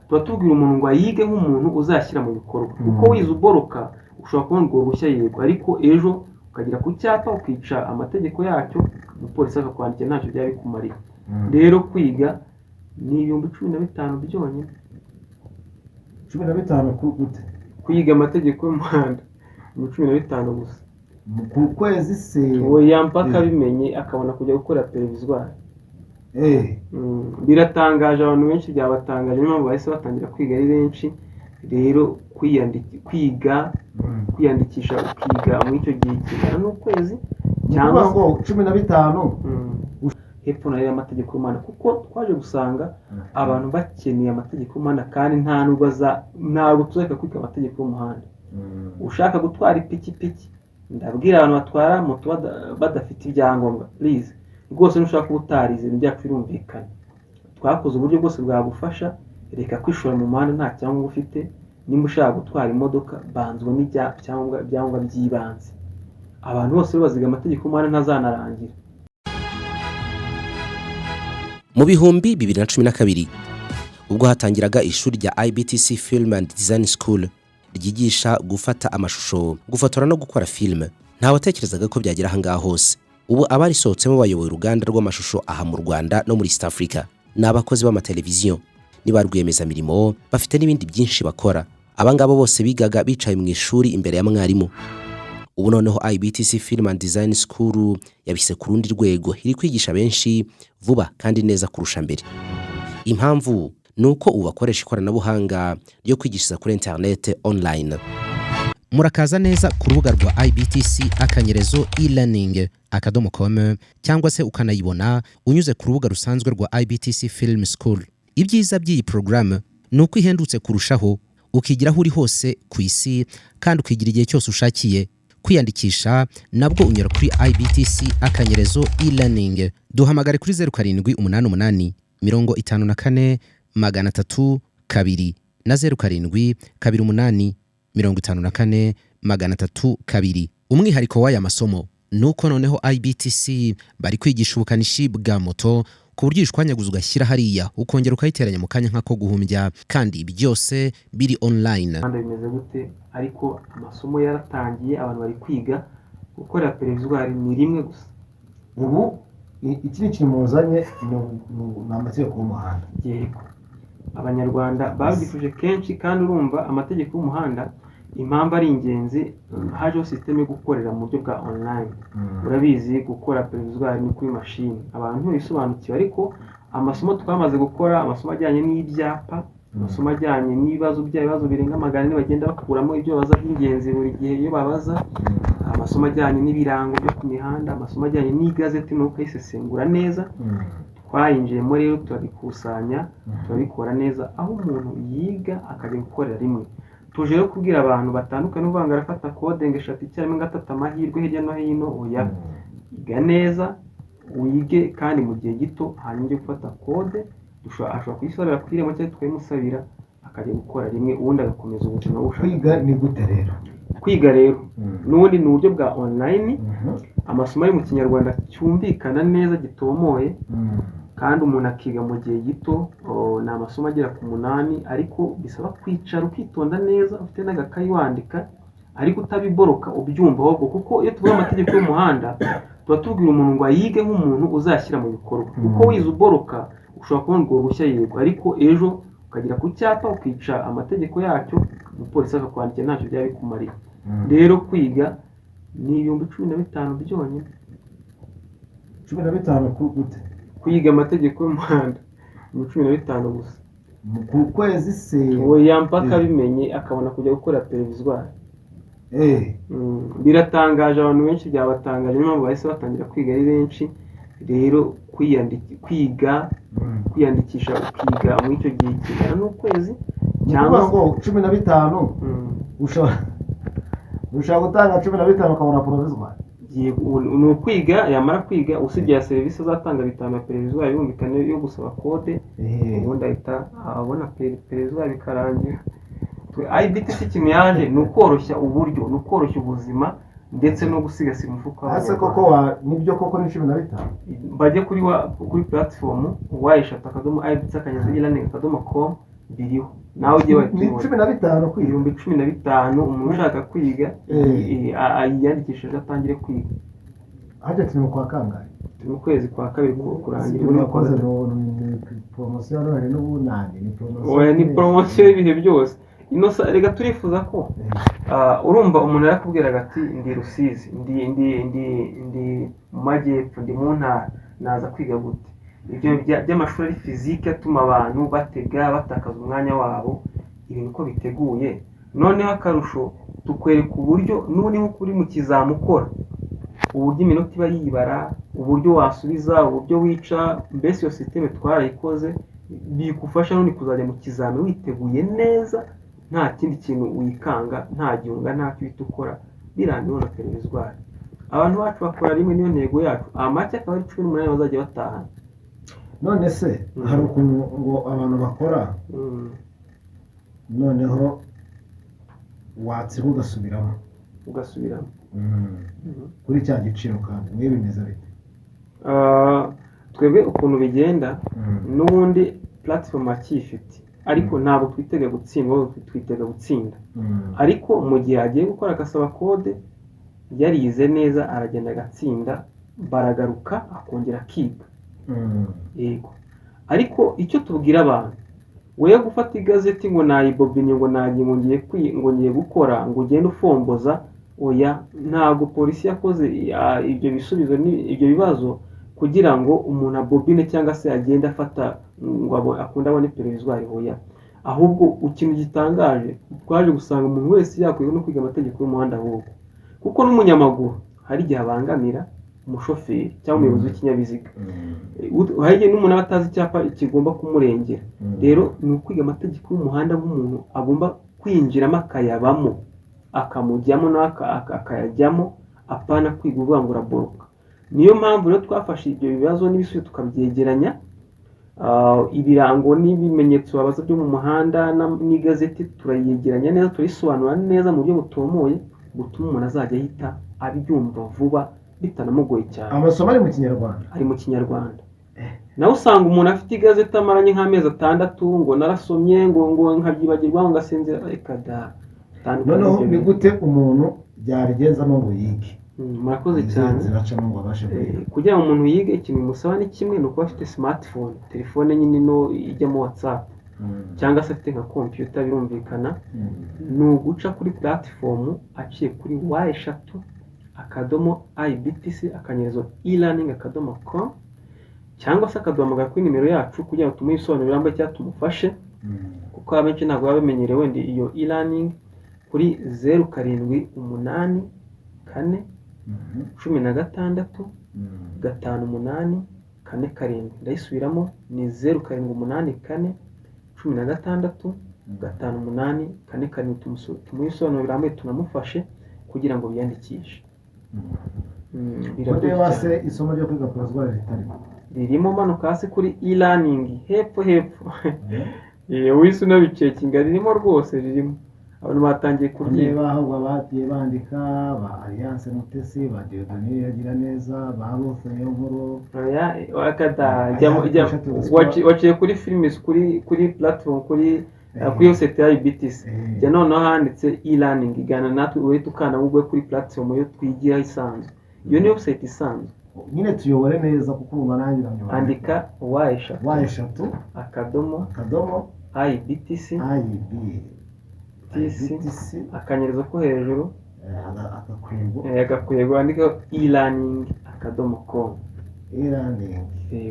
tuba tubwira umuntu ngo yige nk'umuntu uzashyira mu bikorwa kuko wize uboroka ushobora kubona urwo ruhushya yego ariko ejo ukagera ku cyapa ukica amategeko yacyo umupolisi akakwandikira ntacyo byaba bikumarira rero kwiga ni 15,000 byonyine 15 gute kwiga amategeko y'umuhanda 15 gusa ku kwezi se oya mpaka bimenye akabona kujya gukora perevizwari biratangaje abantu benshi byabatangaje niyo mpamvu bahise batangira kwiga ari benshi rero kwiyandikisha ukiga muri icyo gihe kingana n'ukwezi cyangwa ngo 15 hepfo na rero amategeko y'umuhanda kuko twaje gusanga abantu bakeneye amategeko y'umuhanda kandi ntabwo tuzareka kwiga amategeko y'umuhanda ushaka gutwara ipikipiki ndabwira abantu batwara moto badafite ibyangombwa please rwose nushaka kuba utarize ibyacu birumvikana twakoze uburyo bwose bwagufasha reka kwishora mu muhanda nta cyangombwa ufite nimba ushaka gutwara imodoka banzwa n'ibyangombwa by'ibanze abantu bose baziga amategeko y'umuhanda ntazanarangira. Mu bihumbi 2012 ubwo hatangiraga ishuri rya IBTC Film and Design School ryigisha gufata amashusho gufotora no gukora film nta watekerezaga ko byagira ahangaha hose. Ubu abarisohotsemo bayoboye uruganda rw'amashusho aha mu Rwanda no muri East Africa n'abakozi b'amateleviziyo niba rwiyemezamirimo bafite n'ibindi byinshi bakora. Abangabo bose bigaga bicaye mu ishuri imbere ya mwarimu. Ubu noneho IBTC Film and Design School yabise ku rundi rwego iri kwigisha benshi vuba kandi neza kurusha mbere. Impamvu nuko ubu bakoresha ikoranabuhanga ryo kwigishiriza kuri internet online. Murakaza neza ku rubuga rwa IBTC akanyerezo e-learning.com cyangwa se ukanayibona unyuze ku rubuga rusanzwe rwa IBTC Film School. Ibyiza by'iyi program nuko ihendutse kurushaho ukigira aho uri hose ku isi kandi ukigira igihe cyose ushakiye. Kwiyandikisha nabwo unyura kuri IBTC akanyerezo e-learning. Duhamagare kuri 0788 54 302 na 07 28 54 302. Umwihariko w'aya masomo nuko noneho IBTC bari kwigisha ubukanishi bwa moto ku buryo ishwanyaguza ugashyira hariya ukongera ukayiteranya mu kanya nk'ako guhumbya kandi byose biri online. Bimeze gute ariko amasomo yaratangiye abantu bari kwiga gukora perevizwari ni rimwe gusa. Ubu iki kintu muzanye n'amategeko y'umuhanda. Yego abanyarwanda babifuje kenshi kandi urumva amategeko y'umuhanda impamvu ari ingenzi hajeho system yo gukorera mu buryo bwa online. Urabizi gukora perevizwari ni kuri machine abantu bisobanukiwe ariko amasomo twamaze gukora amasomo ajyanye n'ibyapa amasomo ajyanye n'ibibazo birenga magana bagenda bakuramo ibyo babaza by'ingenzi buri gihe iyo babaza amasomo ajyanye n'ibirango byo ku mihanda amasomo ajyanye n'igazeti no kuyisesengura neza twayinjiyemo rero turabikusanya turabikora neza aho umuntu yiga akajya gukorera rimwe. Tuje rero kubwira abantu batandukanye uvanga arafata code ngeshatu icyarimwe ngatata amahirwe hirya no hino oya iga neza wige kandi mu gihe gito hanyuma gufata code ashobora kuyisorera kuri Irembo cyangwa tukayimusabira akajya gukora rimwe ubundi agakomeza ubuzima bushaka. Kwiga ni gute rero? Kwiga rero n'ubundi ni uburyo bwa online amasomo ari mu Kinyarwanda cyumvikana neza gitomoye kandi umuntu akiga mu gihe gito ni amasomo agera ku 8 ariko bisaba kwicara ukitonda neza ufite n'agakayi wandika ariko utabiboroka ubyumva ahubwo kuko iyo tuvuga amategeko y'umuhanda tuba tubwira umuntu ngo yige nk'umuntu uzashyira mu bikorwa kuko wize uboroka ushobora kubona urwo ruhushya yego ariko ejo ukagera ku cyapa ukica amategeko yacyo umupolisi akakwandikira ntacyo byaba bikumarira. Rero kwiga ni 15,000 byonyine 15 gute? Kwiga amategeko y'umuhanda 15 gusa ku kwezi se oya mpaka bimenye akabona kujya gukora perevizwari. Biratangaje abantu benshi byabatangaje niyo mpamvu bahise batangira kwiga ari benshi rero kwiyandikisha ukiga muri icyo gihe kingana n'ukwezi cyangwa ngo 15 ushaka gutanga 15 ukabona perevizwari. Ni ukwiga yamara kwiga usibye ya serivisi azatanga bitanu ya perevizwari yumvikane yo gusaba code ubundi ahita abona perevizwari bikarangira. IBTC ikintu yaje ni ukoroshya uburyo ni ukoroshya ubuzima ndetse no gusigasira umufuka wawe. Ase koko nibyo koko ni 15 bajye kuri platform wayishata akadomo IBTC akanyezo e-learning.com biriho nawe ugiye ni 15 kwiga. ibihumbi 15 umuntu ushaka kwiga yiyandikishije atangire kwiga. Hajya turi mu kwa kangahe? Turi mu kwezi kwa kabiri kurangira Muri wakoze promotion hari n'ubunani ni promotion. Ni promotion y'ibihe byose. Rega turifuza ko urumva umuntu yarakubwiraga ati ndi Rusizi, ndi mu majyepfo, ndi mu ntara, naza kwiga gute? Ibyo by'amashuri ari fizike atuma abantu batakaza umwanya wabo, ibintu ko biteguye. Noneho akarusho tukwereka uburyo n'ubundi nko kuri mu kizamukora, uburyo iminota iba yibara, uburyo wasubiza, uburyo wica, mbese iyo systeme twarayikoze bigufasha n'undi kuzajya mu kizami witeguye neza, nta kindi kintu wikanga, nta gihunga, nta kwita ukora, birangiye na televizwari. Abantu bacu bakora rimwe, niyo ntego yacu. Amake akaba ari 18 bazajya batahana. None se hari ukuntu ngo abantu bakora noneho watsira ugasubiramo kuri cya giciro kandi mwe bimeze bite? Twebwe ukuntu bigenda n'ubundi platform akifite, ariko ntabwo twitega gutsindwa, twitega gutsinda. Ariko mu gihe agiye gukora agasaba kode yarize neza, aragenda agatsinda, baragaruka akongera akiga. Yego. Ariko icyo tubwira abantu, wewe gufata igazeti ngo nayibobinye ngo ngiye gukora ngo ugende ufomboza, oya, ntabwo polisi yakoze ibyo bisubizo ibyo bibazo kugira ngo umuntu abobine cyangwa se agende afata ngo akunda abone televizwari, oya. Ahubwo ikintu gitangaje, twaje gusanga umuntu wese yakwiye no kwiga amategeko y'umuhanda ahubwo, kuko n'umunyamaguru hari igihe abangamira umushoferi cyangwa umuyobozi w'ikinyabiziga. Hari igihe n'umuntu aba atazi icyapa kigomba kumurengera. Rero ni ukwiga amategeko y'umuhanda nk'umuntu agomba kwinjiramo akayabamo, akamujyamo akayajyamo, apana kwiga uvuga ngo uraboroka. Niyo mpamvu rero twafashe ibyo bibazo n'ibisubizo tukabyegeranya, ibirango n'ibimenyetso babaza byo mu muhanda n'igazeti turayegeranya neza, turisobanura neza mu buryo butomoye, gutuma umuntu azajya ahita abyumva vuba bitanamugoye cyane. Amasomo ari mu Kinyarwanda? Ari mu Kinyarwanda. Nawe usanga umuntu afite igazeti amaranye nk'amezi 6 ngo narasomye ngo nkabyibagirwa ngo ngasinzira, reka da. Noneho ni gute umuntu byabigenzamo ngo yige? Murakoze cyane. Ziracamo ngo abashe kugira ngo umuntu yige, ikintu bimusaba ni kimwe, ni uko afite smartphone, telefone nyine no ijyamo WhatsApp, cyangwa se afite nka computer, birumvikana. Ni uguca kuri platform aciye kuri y/ibtc/e-learning.com, cyangwa se akaduhamagara kuri nimero yacu kugira ngo tumuhe ibisobanuro birambuye cyangwa tumufashe, kuko abenshi ntabwo baba bamenyerewe wenda iyo e-learning, kuri 0784 16 58 47. Ndayisubiramo, ni 0784 16 58 47. Tumuhe ibisobanuro birambuye tunamufashe kugira ngo biyandikishe. Birabase isomo ryo kwiga porozwari ririmo, manuka hasi kuri e-learning hepfo. Wese unabicekinga, ririmo rwose, ririmo. Abantu batangiye kuryiba, ahubwo bagiye bandika ba Alliance Mutesi, ba Diodani yagira neza, ba Bose niyo nkuru. Waciye kuri films, kuri platform, kuri site ya IBTC. Jya noneho handitse e-learning, igana natwe uhita ukanda ubwo kuri platform yo twigira isanzwe. Iyo ni website isanzwe. Nyine tuyobore neza kuko umarangira nyuma. Andika y/IBTC akanyerezo ko hejuru agakwego, andika e-learning.com.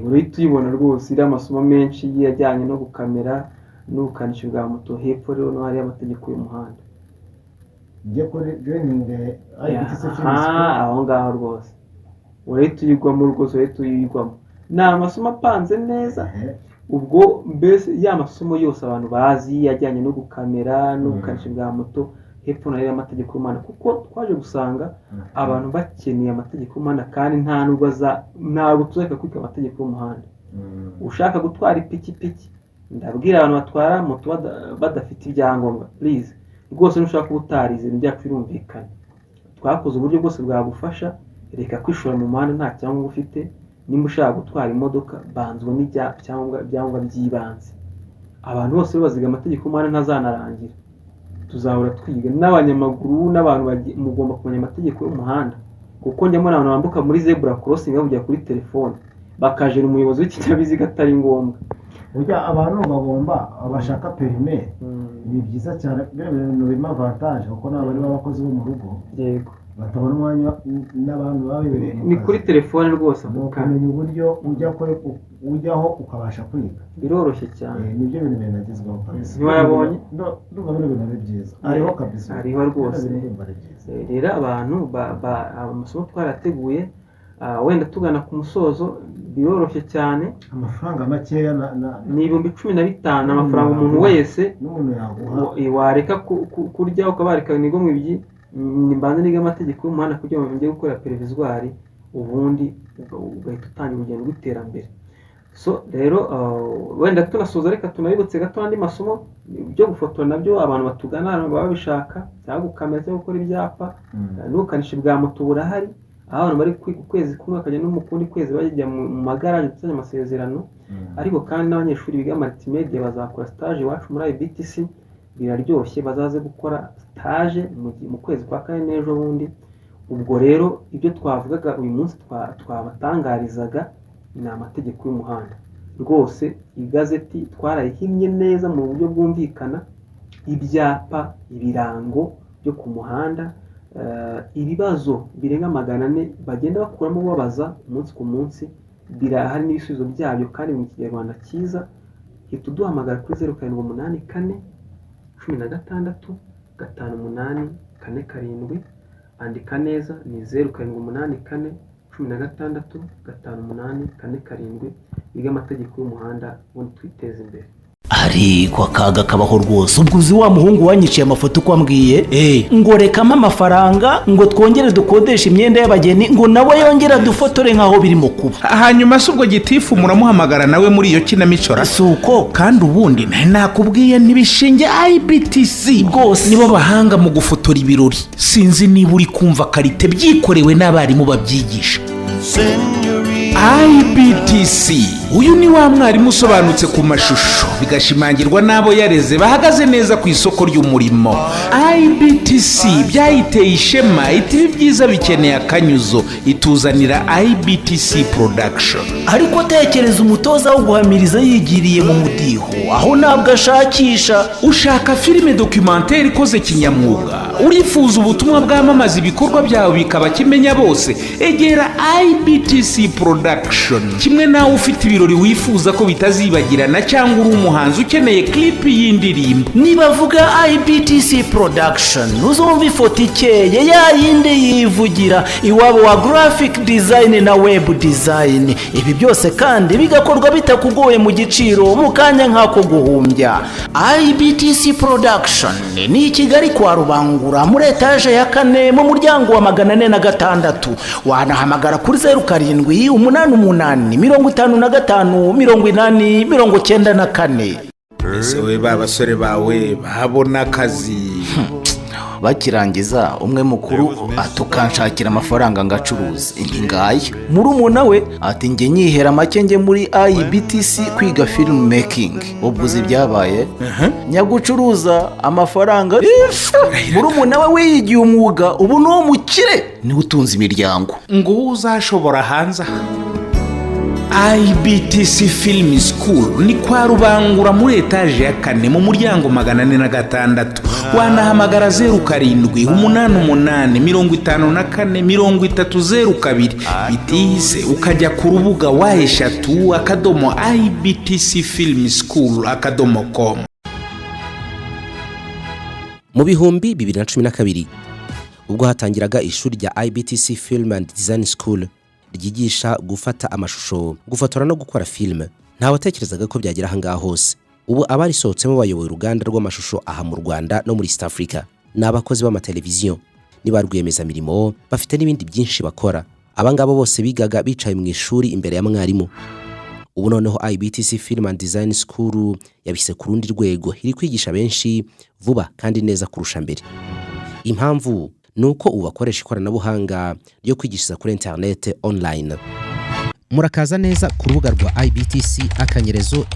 Urahita uyibona rwose, iri amasomo menshi yajyanye no gukamera n'ubukanisha bwa moto. Hepfo rero no hari amategeko y'umuhanda. Njye kuri joining IBTC aho ngaho rwose urahita uyigwamo rwose, urahita uyigwamo. Ni amasomo apanze neza, ubwo mbese ya masomo yose abantu bazi yajyanye no gukamera n'ubukanisha bwa moto. Hepfo na rero amategeko y'umuhanda, kuko twaje gusanga abantu bakeneye amategeko y'umuhanda kandi ntabwo tuzareka kwiga amategeko y'umuhanda. Ushaka gutwara ipikipiki, ndabwira abantu batwara moto badafite ibyangombwa, please rwose nushaka ubutarize, ibintu byacu birumvikana. Twakoze uburyo bwose bwagufasha, reka kwishora mu muhanda nta cyangombwa ufite. Nimba ushaka gutwara imodoka, banzwe n'ibyangombwa by'ibanze. abantu bose baziga amategeko y'umuhanda ntazanarangira, tuzahora twiga n'abanyamaguru n'abantu mugomba kumenya amategeko y'umuhanda, kuko njya mbona abantu bambuka muri zebra crossing bajya kuri telefone bakajera umuyobozi w'ikinyabiziga atari ngombwa. Burya abantu bagomba abashaka perime ni byiza cyane, bintu birimo avantage kuko n'abari b'abakozi bo mu rugo yego batabona umwanya n'abantu babibereye ni kuri telefone rwose, ukamenya uburyo ujyaho ukabasha kwiga, biroroshye cyane. nibyo bintu binagezweho kabisa. Ntiwayabonye? Ndumva bino bintu ari byiza, ariho kabisa, ariho rwose. Rero abantu amasomo twarateguye, wenda tugana ku musozo, biroroshye cyane. Amafaranga makeya ni 15,000 amafaranga umuntu wese n'umuntu yaguha, wareka kurya ukabarika nigo mwibyi nimbanze niga amategeko y'umuhanda kugira ngo njye gukora perevizwari, ubundi ugahita utangira urugendo rw'iterambere. So rero wenda tunasoza reka tunabibutse gato andi masomo byo gufotora nabyo abantu batugana baba bishaka, cyangwa gukamera cyangwa gukora ibyapa, n'ubukanishi bwa moto burahari, aho abantu bari kwiga ukwezi kumwe akajya no mu kundi kwezi bajya mu magaraje gusanya amasezerano. Ariko kandi n'abanyeshuri biga multimedia bazakora stage iwacu muri IBTC, biraryoshye, bazaze gukora stage mu kwezi kwa kane n'ejo bundi. Ubwo rero ibyo twavugaga uyu munsi twabatangarizaga ni amategeko y'umuhanda rwose. Igazeti twarayihimye neza mu buryo bwumvikana, ibyapa, ibirango byo ku muhanda, ibibazo birenga 400 bagenda bakuramo babaza umunsi ku munsi, birahari n'ibisubizo byabyo kandi mu Kinyarwanda cyiza. Hita uduhamagara kuri 0784 16 58 47, andika neza ni 0784 16 58 47, biga amategeko y'umuhanda ubundi twiteze imbere. ariko akaga kabaho rwose. ubwo uzi wa muhungu wanyiciye amafoto uko ambwiye ngo rekamo amafaranga ngo twongere dukodeshe imyenda y'abageni ngo nawe yongera dufotore nkaho birimo kuba. hanyuma se ubwo gitifu muramuhamagara nawe muri iyo kinamico si uko kandi ubundi nakubwiye ntibishinge IBTC rwose nibo bahanga mu gufotora ibirori. sinzi niba uri kumva karite byikorewe n'abarimu babyigisha. IBTC uyu ni wa mwarimu usobanutse ku mashusho, bigashimangirwa n'abo yareze bahagaze neza ku isoko ry'umurimo. IBTC byayiteye ishema, iti byiza bikeneye akanyuzo, ituzanira IBTC production. ariko tekereza umutoza wo guhamiriza yigiriye mu mudiho, aho ntabwo ashakisha. ushaka filime documentaire ikoze kinyamwuga, urifuza ubutumwa bwamamaza ibikorwa byawe bikaba kimenya bose, egera IBTC production. kimwe nawe ufite ibirori wifuza ko bitazibagirana, cyangwa uri umuhanzi ukeneye clip y'indirimbo, nibavuga IBTC production uzumva ifoto ikeye ya yindi yivugira iwabo wa graphic design na web design. ibi byose kandi bigakorwa bitakugoye mu giciro, mu kanya nk'ako guhumbya. IBTC production ni Kigali kwa Rubangura muri etaje ya 4 mu muryango wa 406. wanahamagara kuri 0788558094. ese we babasore bawe babona akazi bakirangiza umwe mukuru atukanshakira amafaranga ngacuruza ingaya. murumuna we ati nge nyihera make nge muri IBTC kwiga film making. ubwo uzi byabaye nyagucuruza amafaranga. murumuna we wiyigiye umwuga, ubu n'uwo mukire niwe utunze imiryango. ngo uzashobora hanze. IBTC Film School ni kwa Rubangura muri etaje ya 4 mu muryango 406. wanahamagara 0788554302 bitise ukajya ku rubuga wa3.ibtcfilmschool.com. mu bihumbi 2012 ubwo hatangiraga ishuri rya IBTC Film and Design School ryigisha gufata amashusho, gufotora no gukora filime, nta watekerezaga ko byagera ahangaha hose. ubu abarisohotsemo bayoboye uruganda rw'amashusho aha mu Rwanda no muri East Africa, n'abakozi b'amateleviziyo, niba rwiyemezamirimo, bafite n'ibindi byinshi bakora. abangabo bose bigaga bicaye mu ishuri imbere ya mwarimu. ubu noneho IBTC Film and Design School yabise ku rundi rwego, iri kwigisha benshi vuba kandi neza kurusha mbere. impamvu nuko ubu bakoresha ikoranabuhanga ryo kwigishiriza kuri internet online. murakaza neza ku rubuga rwa IBTC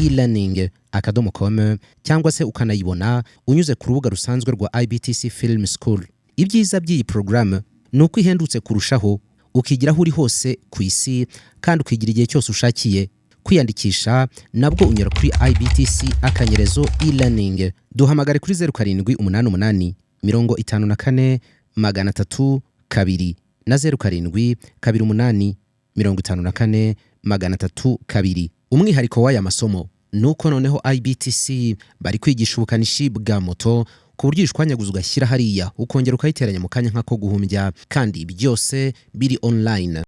/e-learning.com cyangwa se ukanayibona unyuze ku rubuga rusanzwe rwa IBTC Film School. Ibyiza by'iyi porogaramu ni uko ihendutse kurushaho, ukigira aho uri hose ku isi kandi ukigira igihe cyose ushakiye. Kwiyandikisha nabwo unyura kuri IBTC /e-learning. Duhamagare kuri 0788 54 302 na 07 28 54 302. Umwihariko w'aya masomo nuko noneho IBTC bari kwigisha ubukanishi bwa moto ku buryo ishwanyaguza ugashyira hariya ukongera ukayiteranya mu kanya nk'ako guhumbya, kandi byose biri online.